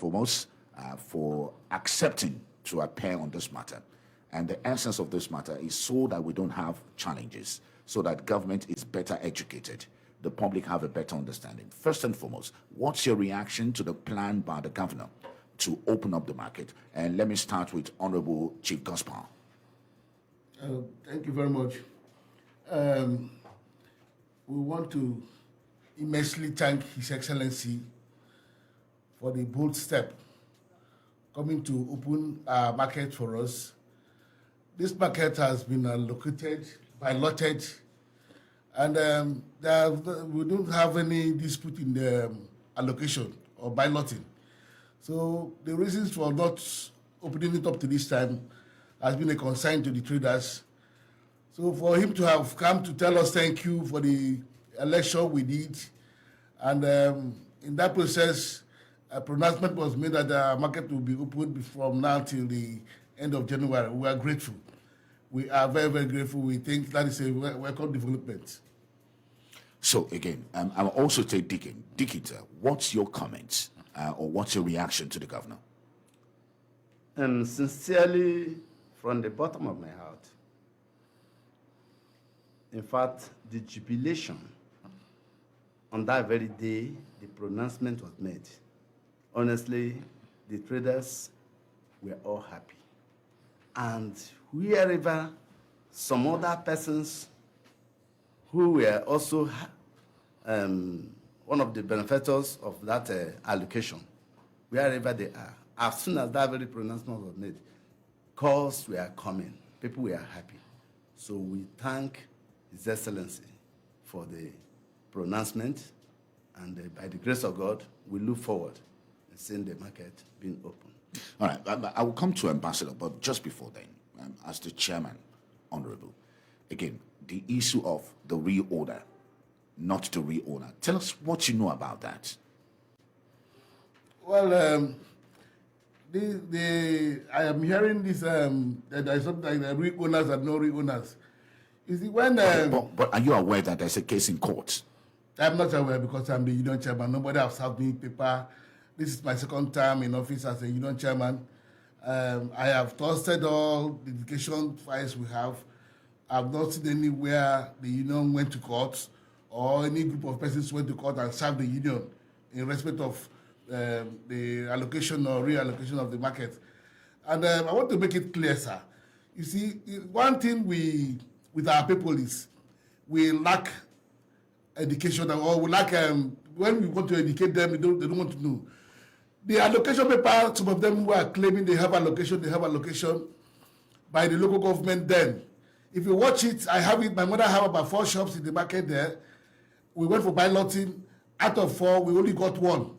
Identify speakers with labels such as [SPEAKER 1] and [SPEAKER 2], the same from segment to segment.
[SPEAKER 1] foremost, for accepting to appear on this matter. And the essence of this matter is so that we don't have challenges, so that government is better educated, the public have a better understanding. First and foremost, what's your reaction to the plan by the governor to open up the market? And let me start with Honorable Chief Gospel.
[SPEAKER 2] Thank you very much. We want to immensely thank His Excellency for the bold step coming to open our market for us. This market has been allocated, allotted, and we don't have any dispute in the allocation or ballotting. So the reasons for not opening it up to this time has been a concern to the traders. So for him to have come to tell us thank you for the election we did, and in that process, a pronouncement was made that the market will be opened from now till the end of January. We are grateful. We are very, very grateful. We think that is a welcome development.
[SPEAKER 1] So again, I'll also take Dickin. Dickin, what's your comments or what's your reaction to the governor?
[SPEAKER 3] Sincerely, from the bottom of my heart, in fact, the jubilation on that very day the pronouncement was made, honestly, the traders were all happy. And wherever some other persons who were also one of the benefactors of that allocation, wherever they are, as soon as that very pronouncement was made, calls were coming, people were happy. So we thank His Excellency for the pronouncement, and by the grace of God, we look forward to seeing the market being open.
[SPEAKER 1] All right, I will come to Ambassador, but just before then, as the chairman, Honorable, again, the issue of the reorder, not the reowner. Tell us what you know about that.
[SPEAKER 2] Well, I am hearing this, that there is something like reowners and no reowners. You see, when...
[SPEAKER 1] but are you aware that there's a case in court?
[SPEAKER 2] I'm not aware because I'm the union chairman. Nobody has served me paper. This is my second term in office as a union chairman. I have trusted all the education files we have. I've not seen anywhere the union went to court or any group of persons went to court and served the union in respect of the allocation or reallocation of the market. And I want to make it clear, sir. You see, one thing with our people is we lack education, or we lack, when we want to educate them, they don't want to know. The allocation paper, some of them who are claiming they have allocation by the local government then. If you watch it, I have it, my mother have about 4 shops in the market there. We went for balloting. Out of 4, we only got 1.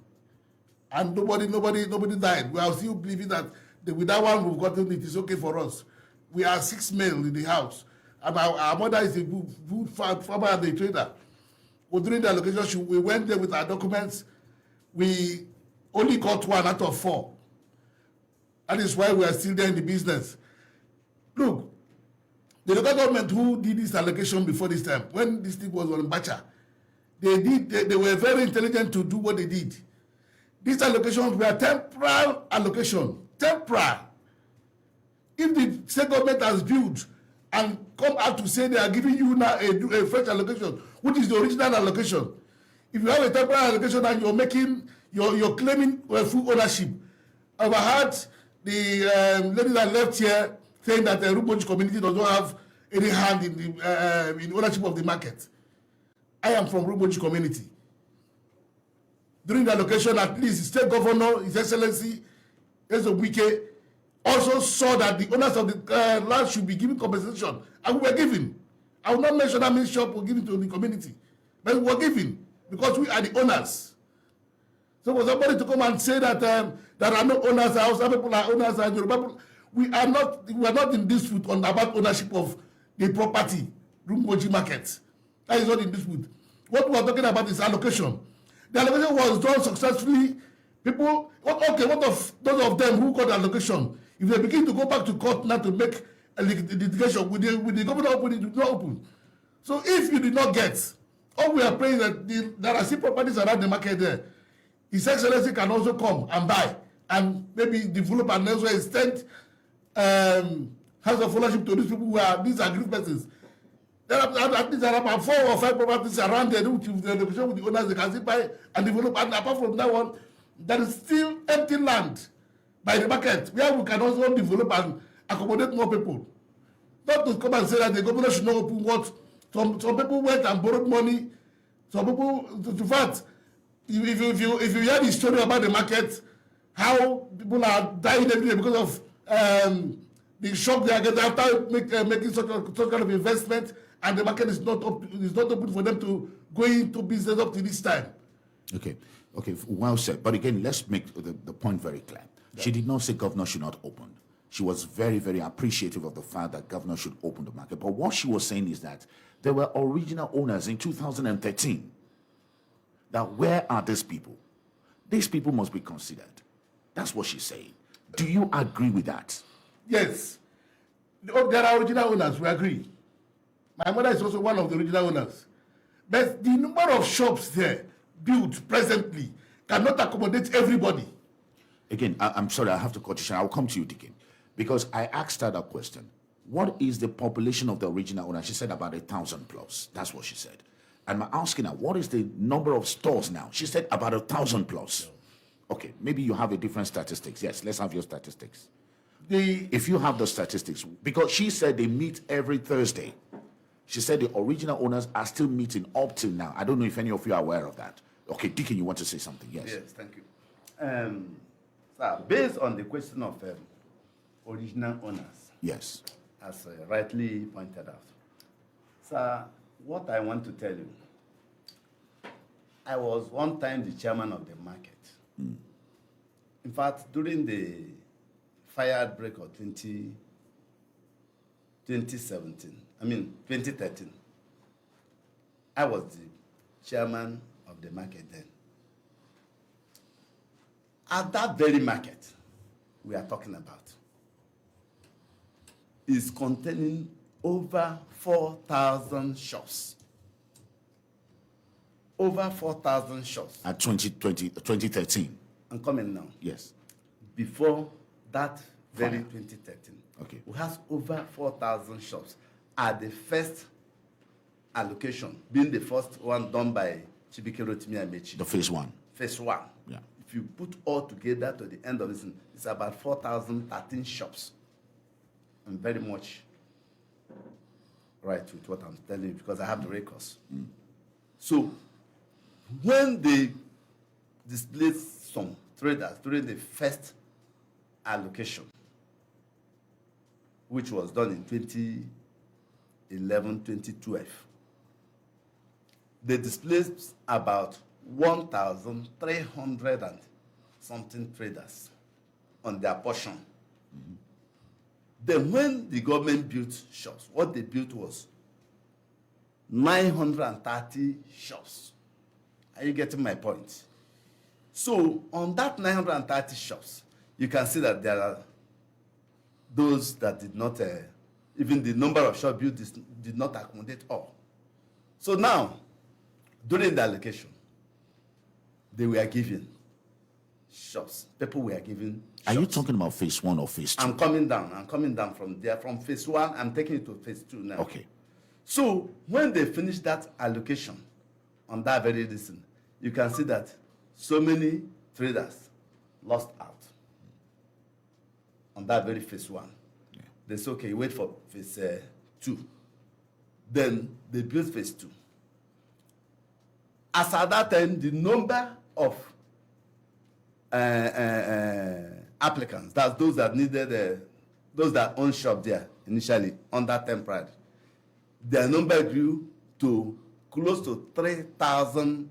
[SPEAKER 2] And nobody died. We are still believing that with that one we've gotten, it is okay for us. We are 6 male in the house. And our mother is a good farmer and a trader. Well, during the allocation, we went there with our documents. We only got 1 out of 4. That is why we are still there in the business. Look, the local government who did this allocation before this time, when this thing was on Bacha, they were very intelligent to do what they did. These allocations were temporal allocation. Temporal. If the state government has built and come out to say they are giving you now a fresh allocation, which is the original allocation. If you have a temporary allocation and you're claiming full ownership, I've heard the lady that left here saying that the Rumuwoji community does not have any hand in ownership of the market. I am from Rumuwoji community. During the allocation, at least the state governor, His Excellency, Ezobike, also saw that the owners of the land should be given compensation, and we were given. I will not mention how many shops were given to the community, but we were given because we are the owners. So for somebody to come and say that there are no owners, Hausa people are owners, and Yoruba people, we are not in dispute about ownership of the property, Rumuwoji market. That is not in dispute. What we are talking about is allocation. The allocation was done successfully. What of those of them who got allocation? If they begin to go back to court now to make a litigation, with the government open, it will not open. So if you did not get, all we are praying that there are still properties around the market there. His Excellency can also come and buy and maybe develop and elsewhere extend house of ownership to these people who are these aggrieved persons. There are at least about 4 or 5 properties around there which if the negotiation with the owners they can still buy and develop. And apart from that one, there is still empty land by the market where we can also develop and accommodate more people. Not to come and say that the government should not open what some people went and borrowed money. Some people, in fact, if you hear the story about the market, how people are dying every day because of the shock they are getting after making such kind of investment, and the market is not open for them to go into business up to this time.
[SPEAKER 1] Okay, well said. But again, let's make the point very clear. Yeah. She did not say governor should not open. She was very, very appreciative of the fact that governor should open the market. But what she was saying is that there were original owners in 2013. That where are these people? These people must be considered. That's what she's saying. Do you agree with that?
[SPEAKER 2] Yes. There are original owners, we agree. My mother is also one of the original owners. But the number of shops there built presently cannot accommodate everybody.
[SPEAKER 1] Again, I'm sorry, I have to cut you short. I'll come to you, Deacon. Because I asked her that question. What is the population of the original owner? She said about 1,000 plus. That's what she said. And I'm asking her, what is the number of stores now? She said about 1,000 plus. Okay, maybe you have a different statistics. Yes, let's have your statistics. If you have the statistics, because she said they meet every Thursday. She said the original owners are still meeting up till now. I don't know if any of you are aware of that. Okay, Deacon, you want to say something? Yes.
[SPEAKER 3] Yes, thank you. Sir, based on the question of original owners,
[SPEAKER 1] yes,
[SPEAKER 3] as rightly pointed out, sir, what I want to tell you, I was one time the chairman of the market. In fact, during the fire outbreak of 2013, I was the chairman of the market then. At that very market we are talking about is containing over 4,000 shops. Over 4,000 shops.
[SPEAKER 1] At 2013.
[SPEAKER 3] I'm coming now.
[SPEAKER 1] Yes.
[SPEAKER 3] Before that very 2013.
[SPEAKER 1] Okay.
[SPEAKER 3] We have over 4,000 shops at the first allocation, being the first one done by Chibike Rotimi Amechi.
[SPEAKER 1] The phase 1.
[SPEAKER 3] Phase 1.
[SPEAKER 1] Yeah.
[SPEAKER 3] If you put all together to the end of this, it's about 4,013 shops. I'm very much right with what I'm telling you because I have the records. So, when they displayed some traders during the first allocation, which was done in 2011, 2012, they displayed about 1,300 and something traders on their portion. Then when the government built shops, what they built was 930 shops. Are you getting my point? So on that 930 shops, you can see that there are those that did not, even the number of shops built did not accommodate all. So now, during the allocation, they were given shops. People were given shops.
[SPEAKER 1] Are you talking about phase 1 or phase 2?
[SPEAKER 3] I'm coming down from there. From phase 1, I'm taking it to phase 2 now.
[SPEAKER 1] Okay.
[SPEAKER 3] So when they finished that allocation on that very reason, you can see that so many traders lost out on that very phase 1. Yeah. They said, okay, wait for phase 2. Then they built phase 2. As at that time, the number of applicants, that's those that needed, those that owned shop there initially under temporary, their number grew to close to 3,000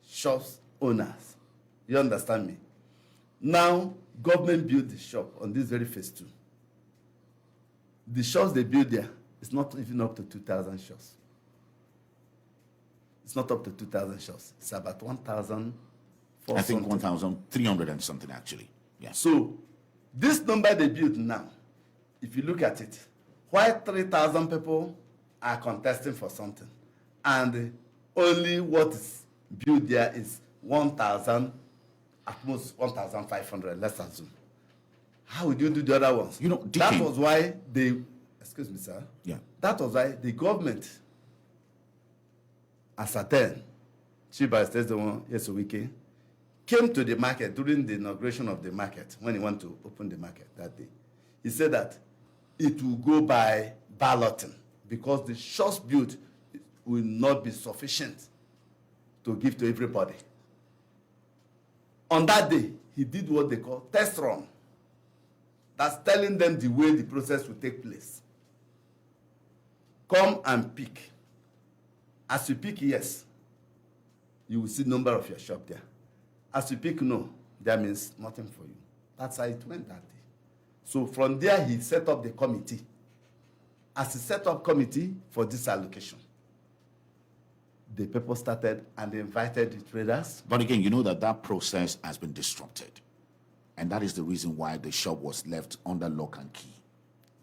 [SPEAKER 3] shops owners. You understand me? Now, government built the shop on this very phase 2. The shops they built there is not even up to 2,000 shops. It's not up to 2,000 shops. It's about 1,000.
[SPEAKER 1] I think 1,300 and something actually. Yeah.
[SPEAKER 3] So this number they built now, if you look at it, why 3,000 people are contesting for something, and only what is built there is 1,000 at most 1,500, let's assume. How would you do the other ones?
[SPEAKER 1] You know,
[SPEAKER 3] that was why excuse me, sir.
[SPEAKER 1] Yeah.
[SPEAKER 3] That was why the government ascertained, Chief Barrister Yesowike, came to the market during the inauguration of the market, when he wanted to open the market that day. He said that it will go by balloting because the shops built will not be sufficient to give to everybody. On that day, he did what they call test run. That's telling them the way the process will take place. Come and pick. As you pick yes, you will see number of your shop there. As you pick no, that means nothing for you. That's how it went that day. So from there, he set up the committee. As he set up committee for this allocation, the people started and they invited the traders.
[SPEAKER 1] But again, you know that process has been disrupted. And that is the reason why the shop was left under lock and key.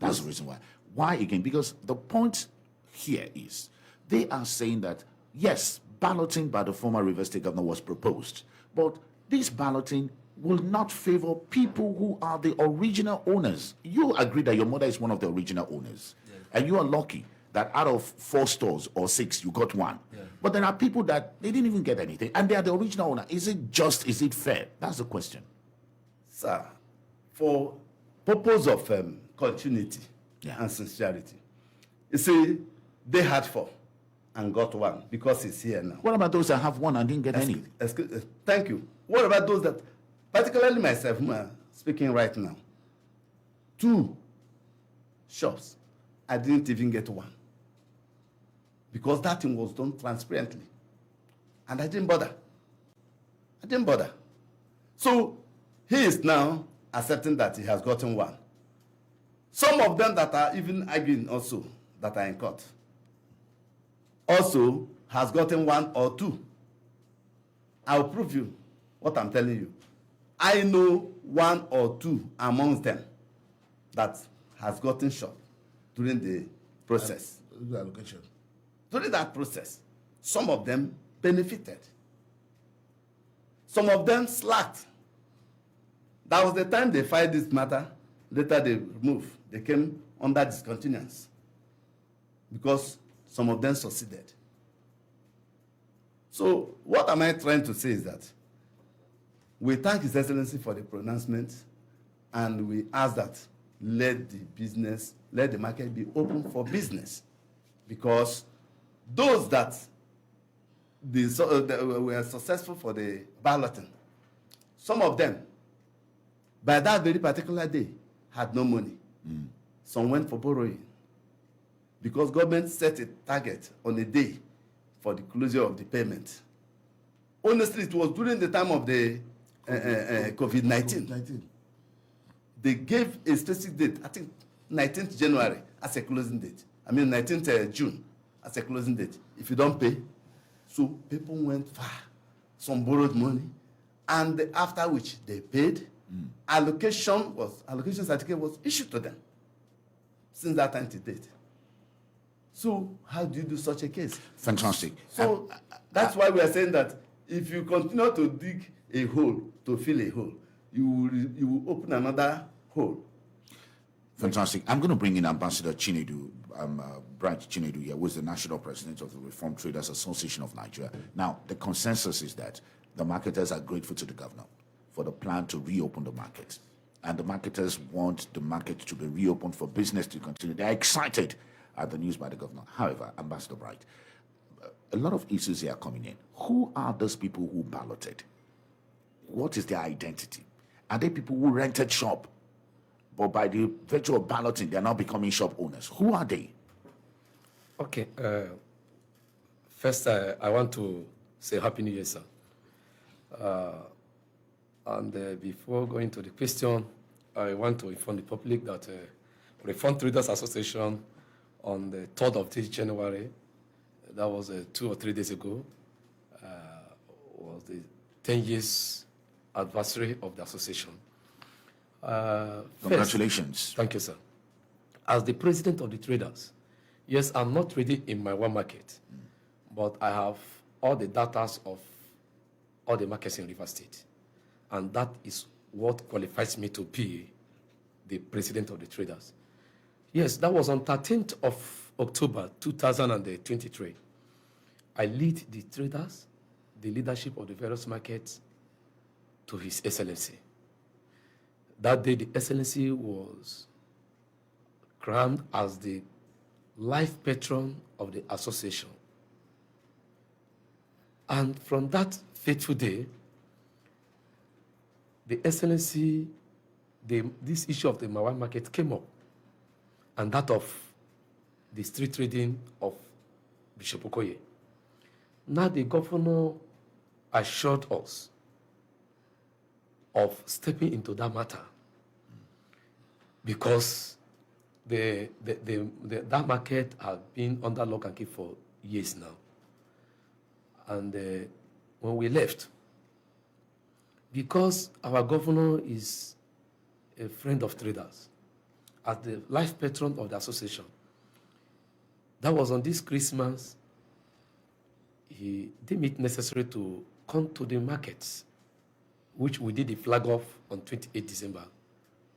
[SPEAKER 1] That's the reason why. Why again? Because the point here is they are saying that, yes, balloting by the former Rivers State governor was proposed, but this balloting will not favor people who are the original owners. You agree that your mother is one of the original owners, and you are lucky that out of 4 stores or 6, you got 1. Yeah. But there are people that they didn't even get anything, and they are the original owner. Is it just? Is it fair? That's the question.
[SPEAKER 3] Sir, for purpose of continuity and sincerity, you see, they had 4 and got 1 because he's here now.
[SPEAKER 1] What about those that have 1 and didn't get any?
[SPEAKER 3] Thank you. What about those that, particularly myself, whom I'm speaking right now, 2 shops, I didn't even get 1 because that thing was done transparently, and I didn't bother. So he is now accepting that he has gotten 1. Some of them that are even arguing also that are in court also has gotten 1 or 2. I'll prove you what I'm telling you. I know 1 or 2 amongst them that has gotten shot during the process.
[SPEAKER 2] The allocation.
[SPEAKER 3] During that process, some of them benefited. Some of them slacked. That was the time they filed this matter. Later they removed. They came under discontinuance because some of them succeeded. So what am I trying to say is that we thank His Excellency for the pronouncement, and we ask that let the market be open for business, because those that were successful for the balloting, some of them, by that very particular day, had no money. Some went for borrowing because government set a target on a day for the closure of the payment. Honestly, it was during the time of the COVID-19. They gave a specific date, I think 19th January as a closing date. 19th June as a closing date. If you don't pay, so people went far. Some borrowed money, and after which they paid. Allocation certificate was issued to them since that time to date. So how do you do such a case?
[SPEAKER 1] Fantastic.
[SPEAKER 3] So that's why we are saying that if you continue to dig a hole to fill a hole, you will open another hole.
[SPEAKER 1] Fantastic. I'm going to bring in Ambassador Chinedu, Bright Chinedu here, who is the National President of the Reformed Traders Association of Nigeria. Now, the consensus is that the marketers are grateful to the governor for the plan to reopen the market. And the marketers want the market to be reopened for business to continue. They're excited at the news by the governor. However, Ambassador Bright, a lot of issues here are coming in. Who are those people who balloted? What is their identity? Are they people who rented shop, but by the virtue of balloting, they're now becoming shop owners? Who are they?
[SPEAKER 4] Okay. First, I want to say Happy New Year, sir. And before going to the question, I want to inform the public that Reformed Traders Association on the 3rd of this January, that was 2 or 3 days ago, was the 10 years anniversary of the association.
[SPEAKER 1] Congratulations.
[SPEAKER 4] First, thank you, sir. As the president of the traders, yes, I'm not trading in my one market, but I have all the data of all the markets in Rivers State. And that is what qualifies me to be the president of the traders. Yes, that was on 13th of October 2023. I lead the traders, the leadership of the various markets, to His Excellency. That day, the Excellency was crowned as the life patron of the association. And from that fateful day, the Excellency, this issue of the Mawa market came up, and that of the street trading of Bishop Okoye. Now the governor assured us of stepping into that matter because that market has been under lock and key for years now. And when we left, because our governor is a friend of traders, as the life patron of the association, that was on this Christmas, he deemed it necessary to come to the markets, which we did the flag off on 28 December.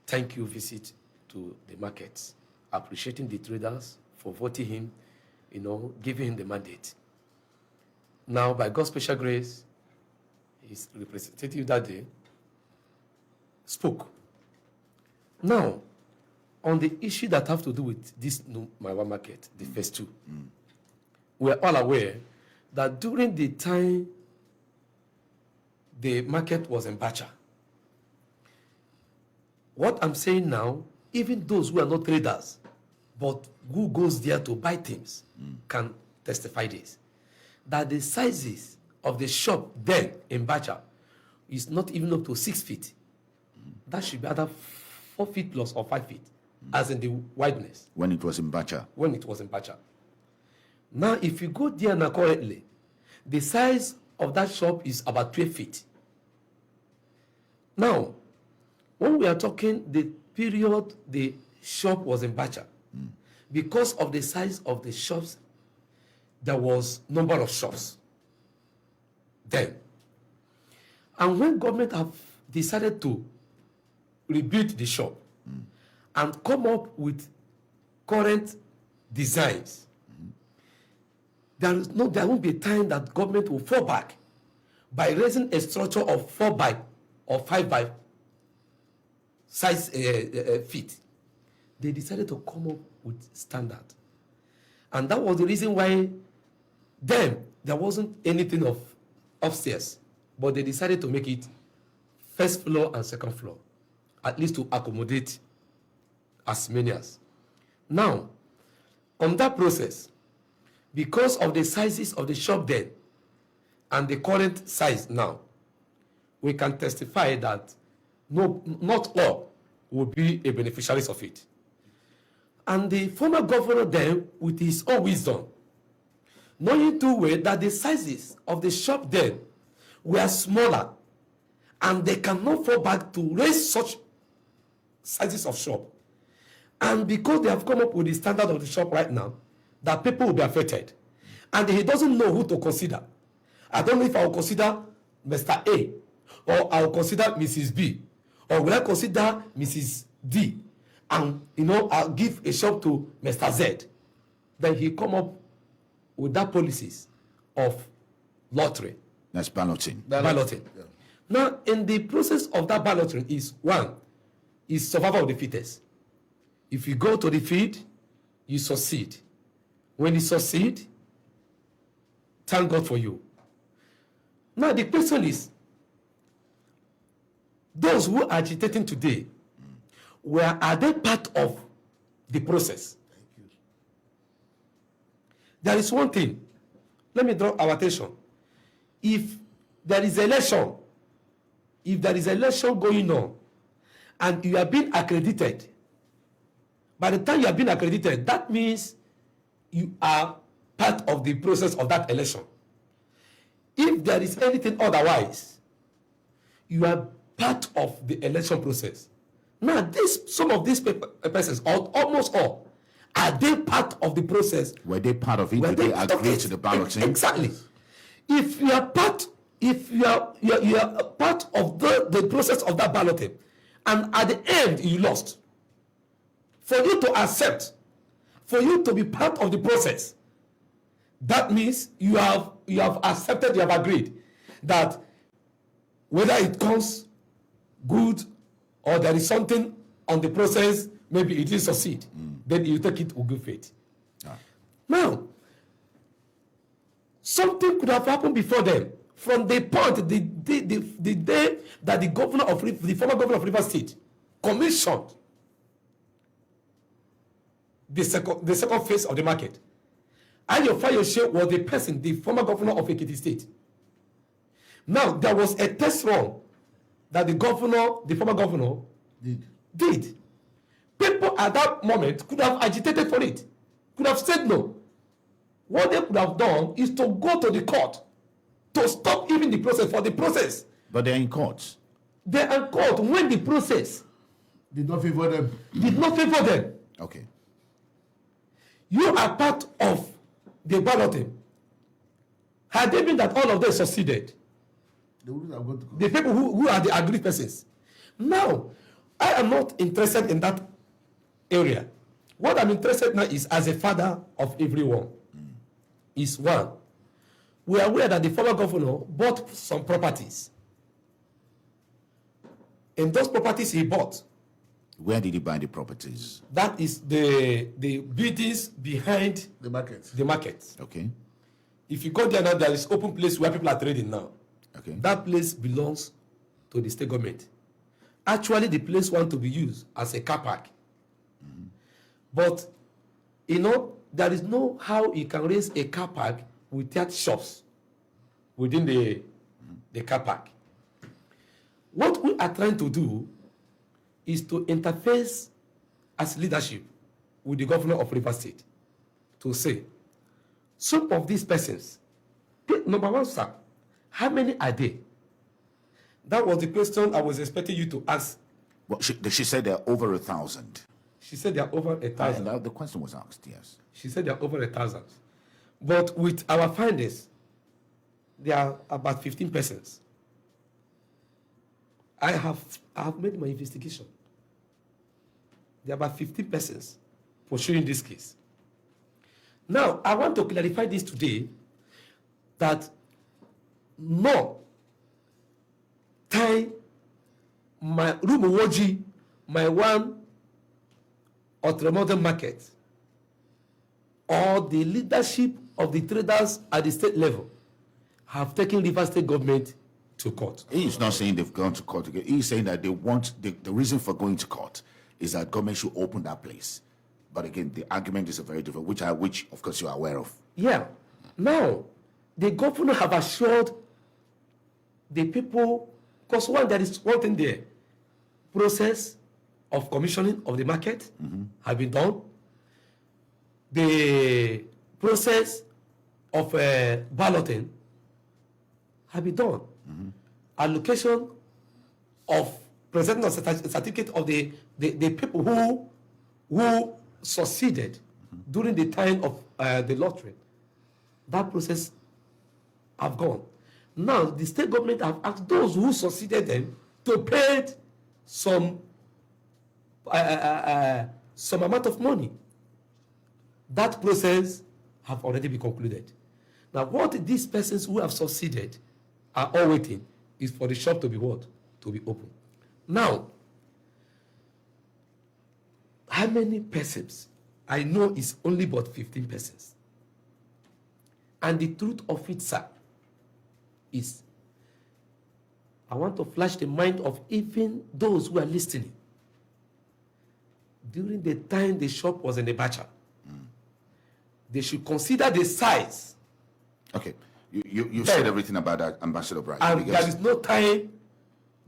[SPEAKER 4] Thank you visit to the markets, appreciating the traders for voting him, giving him the mandate. Now, by God's special grace, his representative that day spoke. Now, on the issue that have to do with this new Mawa market, the first two, we're all aware that during the time the market was in Bacha, what I'm saying now, even those who are not traders, but who goes there to buy things, can testify this, that the sizes of the shop then in Bacha is not even up to 6 feet. That should be either 4 feet plus or 5 feet, as in the wideness.
[SPEAKER 1] When it was in Bacha.
[SPEAKER 4] When it was in Bacha. Now, if you go there now currently, the size of that shop is about 12 feet. Now, when we are talking the period the shop was in Bacha, because of the size of the shops, there was number of shops then. And when government have decided to rebuild the shop and come up with current designs, there won't be a time that government will fall back by raising a structure of 4 by or 5 by size feet. They decided to come up with standard. And that was the reason why then there wasn't anything of upstairs, but they decided to make it first floor and second floor, at least to accommodate as many as. Now, on that process, because of the sizes of the shop then and the current size now, we can testify that not all will be a beneficiaries of it. And the former governor then, with his own wisdom, knowing too well that the sizes of the shop then were smaller, and they cannot fall back to raise such sizes of shop. And because they have come up with the standard of the shop right now, that people will be affected. And he doesn't know who to consider. I don't know if I will consider Mr. A, or I will consider Mrs. B, or will I consider Mrs. D, and I'll give a shop to Mr. Z. Then he come up with that policies of lottery.
[SPEAKER 1] That's balloting.
[SPEAKER 4] Balloting. Yeah. Now, in the process of that balloting is survival of the fittest. If you go to the field, you succeed. When you succeed, thank God for you. Now, the question is, those who are agitating today, where are they part of the process?
[SPEAKER 2] Thank you.
[SPEAKER 4] There is one thing. Let me draw our attention. If there is election going on, and you have been accredited, by the time you have been accredited, that means you are part of the process of that election. If there is anything otherwise, you are part of the election process. Now, some of these persons, or almost all, are they part of the process?
[SPEAKER 1] Were they part of it? Did they agree to the balloting?
[SPEAKER 4] Exactly. If you are part if you are part of the process of that balloting, and at the end you lost, for you to accept, for you to be part of the process, that means you have accepted, you have agreed that whether it comes good or there is something on the process, maybe it didn't succeed, then you take it with good faith. Now, something could have happened before then. From the point, the day that the former governor of Rivers State commissioned the second phase of the market, Ayo Fayose was the person, the former governor of Ekiti State. Now, there was a test run that the former governor did. People at that moment could have agitated for it, could have said no. What they could have done is to go to the court to stop even the process, for the process.
[SPEAKER 1] But they're in court.
[SPEAKER 4] They're in court when the process
[SPEAKER 2] Did not favor them.
[SPEAKER 4] did not favor them.
[SPEAKER 1] Okay.
[SPEAKER 4] You are part of the balloting. Had it been that all of them succeeded,
[SPEAKER 2] They wouldn't have gone to court.
[SPEAKER 4] the people who are the agreed persons. Now, I am not interested in that area. What I'm interested in now is, as a father of everyone, is one, we are aware that the former governor bought some properties. And those properties he bought,
[SPEAKER 1] Where did he buy the properties?
[SPEAKER 4] that is the buildings behind
[SPEAKER 2] The market.
[SPEAKER 4] the market.
[SPEAKER 1] Okay.
[SPEAKER 4] If you go there now, there is open place where people are trading now.
[SPEAKER 1] Okay.
[SPEAKER 4] That place belongs to the state government. Actually, the place want to be used as a car park. But, there is no how you can raise a car park without shops within the car park. What we are trying to do is to interface as leadership with the governor of Rivers State to say, some of these persons, number one, sir, how many are they? That was the question I was expecting you to ask.
[SPEAKER 1] Well, she said there are over 1,000.
[SPEAKER 4] She said there are over 1,000.
[SPEAKER 1] The question was asked, yes.
[SPEAKER 4] She said there are over 1,000. But with our findings, there are about 15 persons. I have made my investigation. There are about 15 persons pursuing this case. Now, I want to clarify this today, that no time my Rumuwoji, my one automotive market, or the leadership of the traders at the state level have taken Rivers State government to court.
[SPEAKER 1] He's not saying they've gone to court again. He's saying that they want, the reason for going to court is that government should open that place. But again, the argument is a very different, which of course you are aware of.
[SPEAKER 4] Yeah. Now, the governor have assured the people, because there is one thing there, process of commissioning of the market have been done. The process of balloting have been done. Allocation of presenting a certificate of the people who succeeded during the time of the lottery. That process have gone. Now, the state government have asked those who succeeded them to pay some amount of money. That process have already been concluded. Now, what these persons who have succeeded are all waiting is for the shop to be what? To be open. Now, how many persons? I know it's only about 15 persons. And the truth of it, sir, is I want to flash the mind of even those who are listening. During the time the shop was in the Bacha, they should consider the size.
[SPEAKER 1] Okay. You said everything about that, Ambassador Bright.
[SPEAKER 4] And there is no time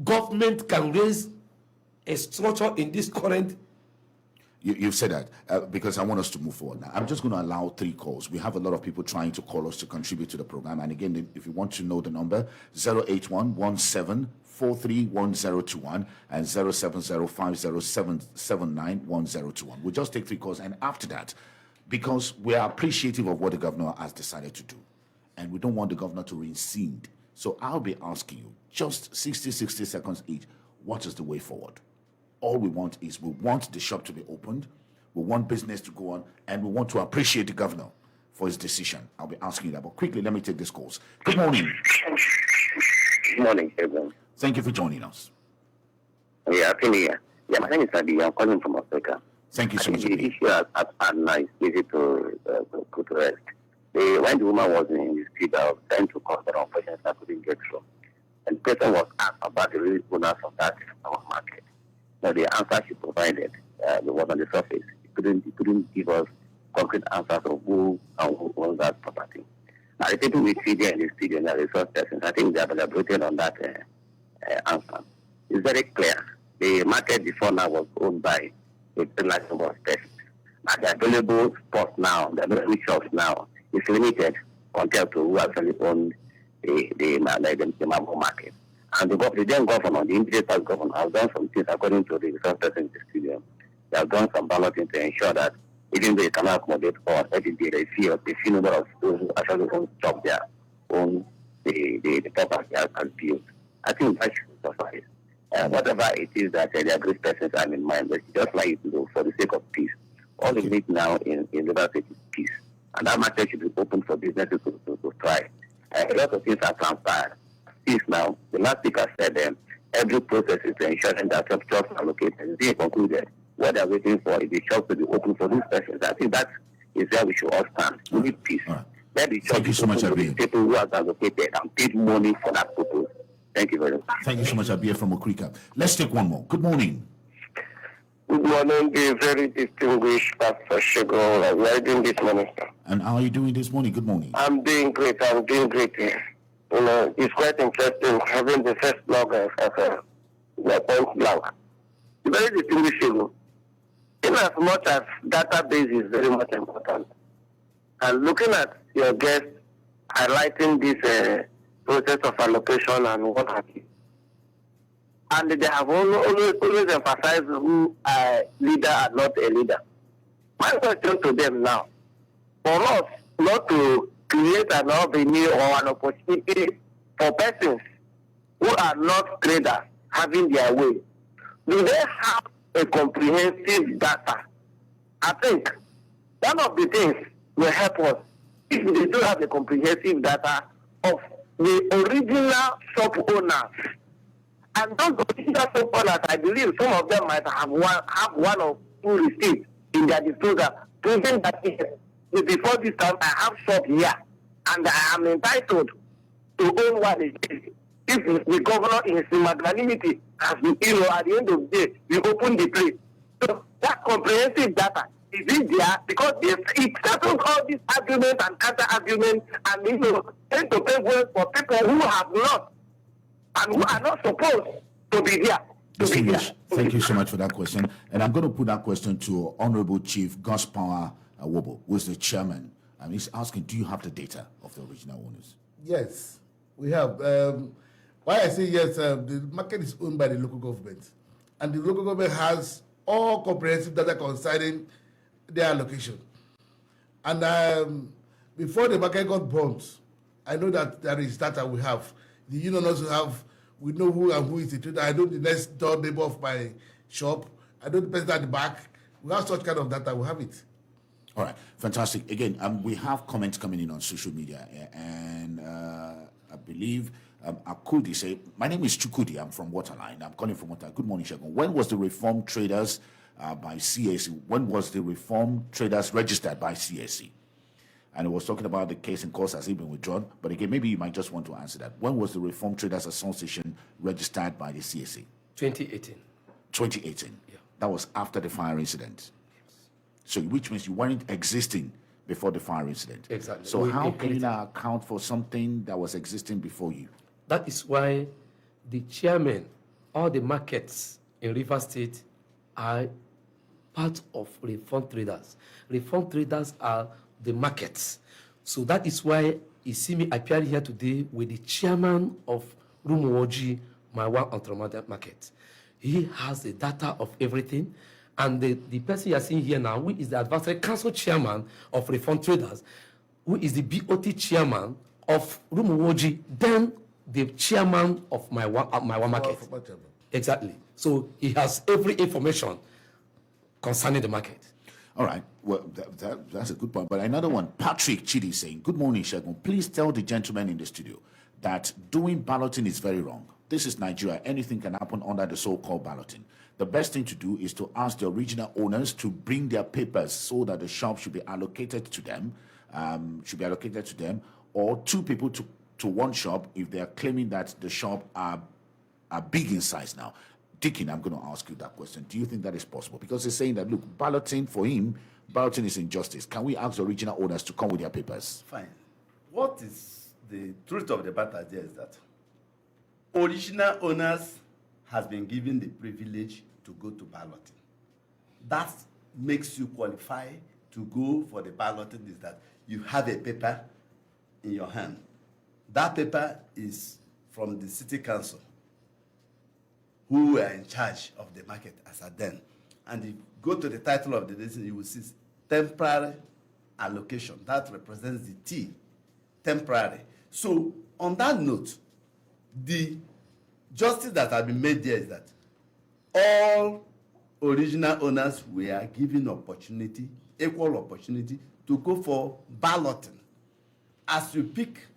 [SPEAKER 4] government can raise a structure in this current.
[SPEAKER 1] You've said that because I want us to move forward now. I'm just going to allow 3 calls. We have a lot of people trying to call us to contribute to the program. And again, if you want to know the number, 081-1743-1021 and 070-507-79-1021. We'll just take 3 calls. And after that, because we are appreciative of what the governor has decided to do, and we don't want the governor to rescind So I'll be asking you, just 60 seconds each, what is the way forward? All we want is we want the shop to be opened, we want business to go on, and we want to appreciate the governor for his decision. I'll be asking you that, but quickly, let me take this calls. Good morning.
[SPEAKER 5] Good morning, everyone.
[SPEAKER 1] Thank you for joining us.
[SPEAKER 5] Yeah, Happy New Year. Yeah, my name is Adi. I'm calling from Africa.
[SPEAKER 1] Thank you so much.
[SPEAKER 5] The issue at night is easy to go to rest. When the woman was in the street, I was trying to call her unfortunately I couldn't get through. And the person was asked about the real owners of that our market. Now the answer she provided was on the surface. He couldn't give us concrete answers of who and who owns that property. Now the people we see there in the studio, the resource persons, I think they have elaborated on that answer. It's very clear. The market before now was owned by a large number of persons. Now the available spots now, the available shops now, is limited compared to who actually owned the marble market. And the then governor, the immediate past governor, has done some things according to the resource person in the studio. They have done some balloting to ensure that even though you cannot accommodate all, every day they see a few number of those who actually own shop there, own the property as built. I think that should suffice. Whatever it is that they are great persons have in mind, but just like it is for the sake of peace. All we need now in River State is peace. And that market should be open for businesses to thrive. A lot of things are transpired. Peace now. The last speaker said every process is to ensure that shops are located. It's being concluded. What they're waiting for is the shops to be open for these persons. I think that is where we should all stand. We need peace.
[SPEAKER 1] All right.
[SPEAKER 5] Let the
[SPEAKER 1] Thank you so much, Abi.
[SPEAKER 5] People who are allocated and paid money for that purpose. Thank you very much.
[SPEAKER 1] Thank you so much, Abia from Okrika. Let's take one more. Good morning.
[SPEAKER 5] Good morning, the very distinguished Pastor Shego. How are you doing this morning, sir?
[SPEAKER 1] And how are you doing this morning? Good morning.
[SPEAKER 5] I'm doing great. You know, it's quite interesting having the first blogger as a point blank. It's very distinguishable. In as much as database is very much important, and looking at your guest highlighting this process of allocation and what have you, and they have always emphasized who a leader and not a leader. My question to them now, for us not to create an avenue or an opportunity for persons who are not traders having their way, do they have a comprehensive data? I think one of the things will help us if they do have a comprehensive data of the original shop owners. And those original shop owners, I believe some of them might have one or two receipts in their disclosure proving that before this time I have shop here and I am entitled to own one again. If the governor in his magnanimity has been, at the end of the day, we open the place. So that comprehensive data, is it there? Because it settles all these arguments and counter-arguments and, tend to pay well for people who have not and who are not supposed to be there.
[SPEAKER 1] Thank you so much for that question. And I'm going to put that question to Honorable Chief Gus Power Awobo, who is the chairman. And he's asking, do you have the data of the original owners?
[SPEAKER 2] Yes, we have. Why I say yes, the market is owned by the local government. And the local government has all comprehensive data concerning their allocation. And before the market got bombed, I know that there is data we have. The union also have, we know who and who is the trader. I know the next door neighbor of my shop. I know the person at the back. We have such kind of data, we have it.
[SPEAKER 1] All right, fantastic. Again, we have comments coming in on social media, and I believe Akudi say, my name is Chukudi, I'm from Waterline. I'm calling from Waterline. Good morning, Shagun. When was the Reformed Traders by CAC? When was the Reformed Traders registered by CAC? And it was talking about the case in course has been withdrawn. But again, maybe you might just want to answer that. When was the Reformed Traders Association registered by the CAC?
[SPEAKER 4] 2018.
[SPEAKER 1] 2018.
[SPEAKER 4] Yeah.
[SPEAKER 1] That was after the fire incident. So, which means you weren't existing before the fire incident.
[SPEAKER 4] Exactly.
[SPEAKER 1] So, how can you now account for something that was existing before you?
[SPEAKER 4] That is why the chairman, all the markets in River State are part of Reformed Traders. Reformed Traders are the markets. So that is why you see me appearing here today with the chairman of Rumuwoji, my one Ultramodern market. He has the data of everything. And the person you are seeing here now, who is the advisory council chairman of Reformed Traders, who is the BOT chairman of Rumuwoji, then the chairman of my one market. Exactly. So he has every information concerning the market.
[SPEAKER 1] All right. Well, that's a good point. But another one, Patrick Chidi saying, "Good morning, Shegun. Please tell the gentleman in the studio that doing balloting is very wrong. This is Nigeria. Anything can happen under the so-called balloting. The best thing to do is to ask the original owners to bring their papers so that the shop should be allocated to them, or two people to one shop if they are claiming that the shop are big in size now." Dickin, I'm going to ask you that question. Do you think that is possible? Because he's saying that, look, balloting for him, balloting is injustice. Can we ask the original owners to come with their papers?
[SPEAKER 3] Fine. What is the truth of the matter there is that original owners has been given the privilege to go to balloting. That makes you qualify to go for the balloting is that you have a paper in your hand. That paper is from the city council, who were in charge of the market as at then. And if you go to the title of the decision, you will see temporary allocation. That represents the T, temporary. So on that note, the justice that has been made there is that all original owners were given opportunity, equal opportunity, to go for balloting. As you pick,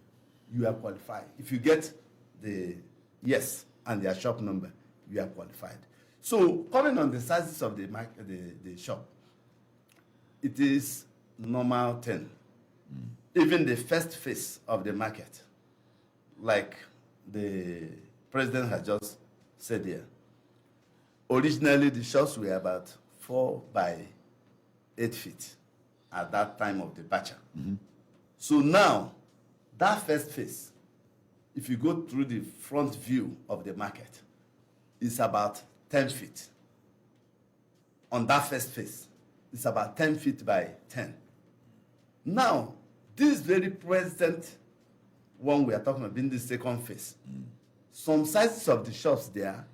[SPEAKER 3] you are qualified. If you get the yes and their shop number, you are qualified. So coming on the sizes of the shop, it is normal 10. Even the first phase of the market, like the president has just said here, originally the shops were about 4 by 8 feet at that time of the batcher. So now, that first phase, if you go through the front view of the market, is about 10 feet. On that first phase, it's about 10 feet by 10. Now, this very present one we are talking about being the second phase, some sizes of the shops there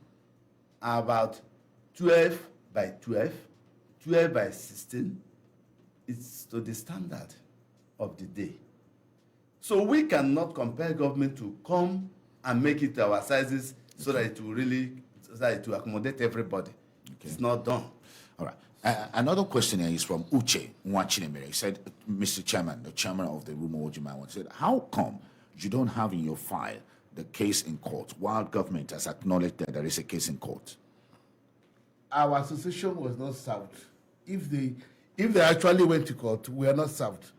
[SPEAKER 3] are about 12 by 12, 12 by 16. It's to the standard of the day. So we cannot compel government to come and make it our sizes so that it will really to accommodate everybody. Okay. It's not done.
[SPEAKER 1] All right. Another question here is from Uche Nwachinemere. He said, Mr. Chairman, the chairman of the Rumuwoji said, how come you don't have in your file the case in court while government has acknowledged that there is a case in court?
[SPEAKER 2] Our association was not served. If they actually went to court, we are not served.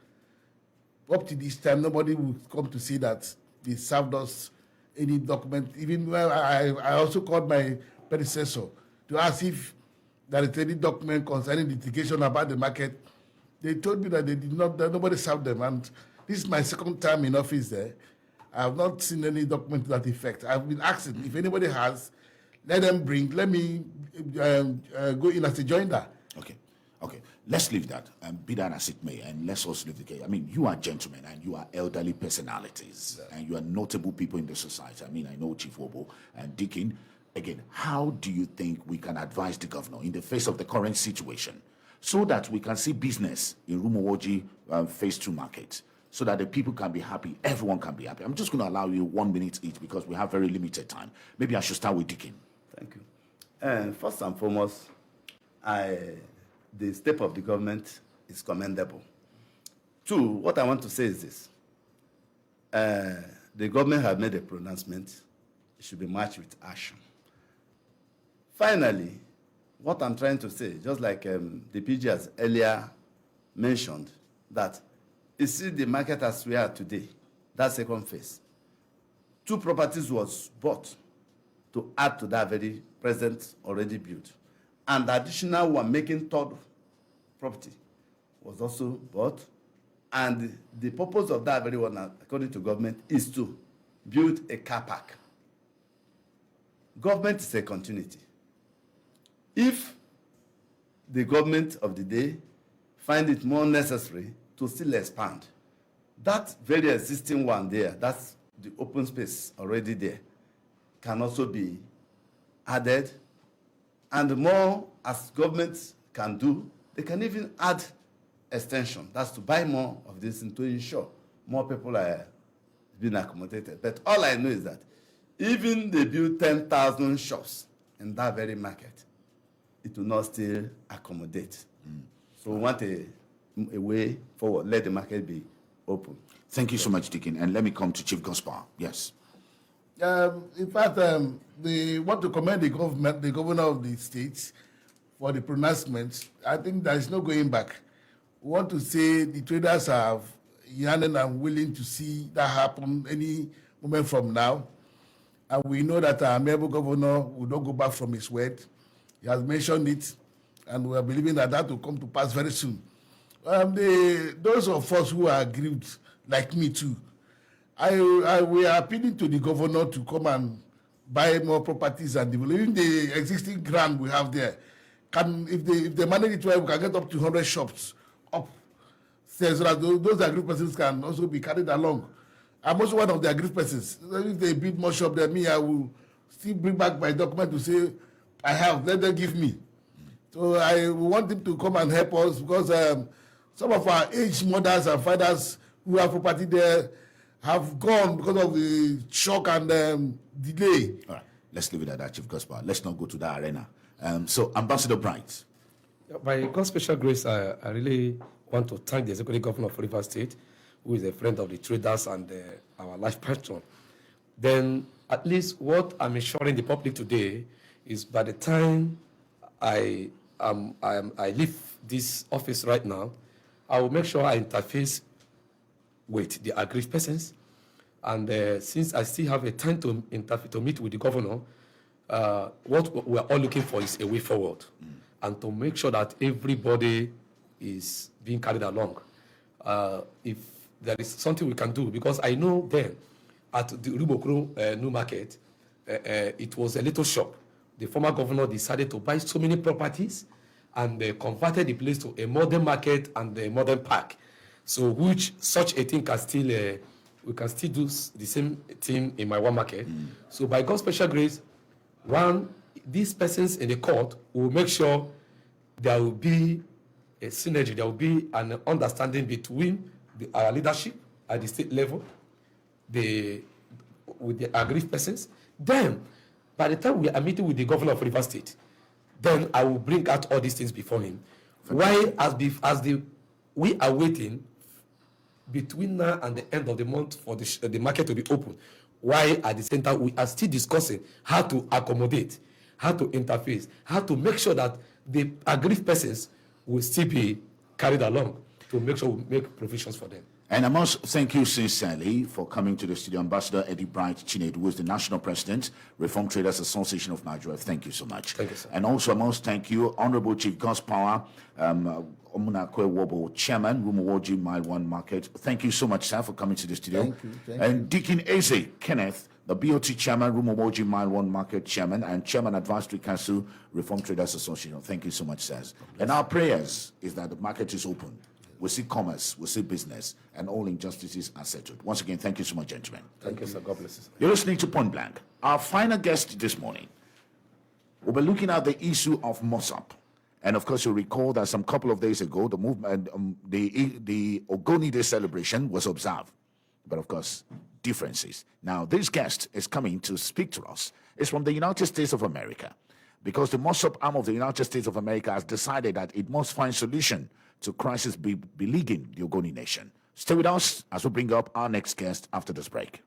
[SPEAKER 2] Up to this time, nobody will come to say that they served us any document. Even when I also called my predecessor to ask if there is any document concerning litigation about the market. They told me that they did not, that nobody served them. And this is my second time in office there. I have not seen any document to that effect. I've been asking if anybody has, let them bring, let me go in as a joiner.
[SPEAKER 1] Okay. Let's leave that, and be that as it may, and let's also leave the case. I mean, you are gentlemen, and you are elderly personalities, and you are notable people in the society. I mean, I know Chief Wobo and Dickin. Again, how do you think we can advise the governor in the face of the current situation so that we can see business in Rumuwoji phase 2 market, so that the people can be happy, everyone can be happy? I'm just going to allow you 1 minute each because we have very limited time. Maybe I should start with Dickin.
[SPEAKER 3] Thank you. And first and foremost, the step of the government is commendable. 2, what I want to say is this. The government has made a pronouncement. It should be matched with action. Finally, what I'm trying to say, just like the PG has earlier mentioned, that you see the market as we are today, that second phase, 2 properties was bought to add to that very present already built. And the additional one making 3rd property was also bought. And the purpose of that very one, according to government, is to build a car park. Government is a continuity. If the government of the day find it more necessary to still expand, that very existing one there, that's the open space already there, can also be added. And more as governments can do, they can even add extension. That's to buy more of this and to ensure more people are been accommodated. But all I know is that even they build 10,000 shops in that very market, it will not still accommodate. So we want a way forward. Let the market be open.
[SPEAKER 1] Thank you so much, Deacon. And let me come to Chief Gospel. Yes.
[SPEAKER 2] In fact, they want to commend the government, the governor of the state, for the pronouncement. I think there is no going back. We want to say the traders have yearning and willing to see that happen any moment from now. And we know that our amiable governor will not go back from his word. He has mentioned it, and we are believing that that will come to pass very soon. Those of us who are aggrieved, like me too, we are appealing to the governor to come and buy more properties and develop the existing ground we have there. If they manage it well, we can get up to 100 shops up there, so that those aggrieved persons can also be carried along. I'm also one of the aggrieved persons. If they build more shops than me, I will still bring back my document to say I have. Let them give me. So I want them to come and help us, because some of our aged mothers and fathers who have property there have gone because of the shock and delay.
[SPEAKER 1] All right. Let's leave it at that, Chief Gospel. Let's not go to that arena. So, Ambassador Bright.
[SPEAKER 4] By God's special grace, I really want to thank the Executive Governor of Rivers State, who is a friend of the traders and our life patron. Then, at least what I'm assuring the public today is, by the time I leave this office right now, I will make sure I interface with the aggrieved persons. And since I still have a time to meet with the governor, what we are all looking for is a way forward, and to make sure that everybody is being carried along. If there is something we can do, because I know then at the Rumuwoji New Market, it was a little shop. The former governor decided to buy so many properties and converted the place to a modern market and a modern park. So which such a thing can still, we can still do the same thing in my one market. So by God's special grace, these persons in the court will make sure there will be a synergy, there will be an understanding between our leadership at the state level, with the aggrieved persons. Then, by the time we are meeting with the governor of Rivers State, then I will bring out all these things before him. Why, we are waiting between now and the end of the month for the market to be open, why at the same time we are still discussing how to accommodate, how to interface, how to make sure that the aggrieved persons will still be carried along, to make sure we make provisions for them.
[SPEAKER 1] And I must thank you sincerely for coming to the studio, Ambassador Eddie Bright Chinedu, who is the National President, Reform Traders Association of Nigeria. Thank you so much.
[SPEAKER 4] Thank you, sir.
[SPEAKER 1] And also I must thank you, Honorable Chief Gospel, Omunakwe Wobo, Chairman, Rumuwoji Mile 1 Market. Thank you so much, sir, for coming to the studio.
[SPEAKER 3] Thank you.
[SPEAKER 1] And Deacon Eze Kenneth, the BOT Chairman, Rumuwoji Mile 1 Market Chairman, and Chairman Advisory Council, Reform Traders Association. Thank you so much, sirs. And our prayers is that the market is open. We see commerce, we see business, and all injustices are settled. Once again, thank you so much, gentlemen.
[SPEAKER 4] Thank you, sir. God bless you, sir.
[SPEAKER 1] You're listening to Point Blank. Our final guest this morning, we'll be looking at the issue of MOSAP. And of course, you'll recall that some couple of days ago, the movement, the Ogoni Day celebration was observed. But of course, differences. Now, this guest is coming to speak to us. It's from the United States of America, because the MOSAP arm of the United States of America has decided that it must find solution to crisis beleaguering the Ogoni nation. Stay with us as we bring up our next guest after this break.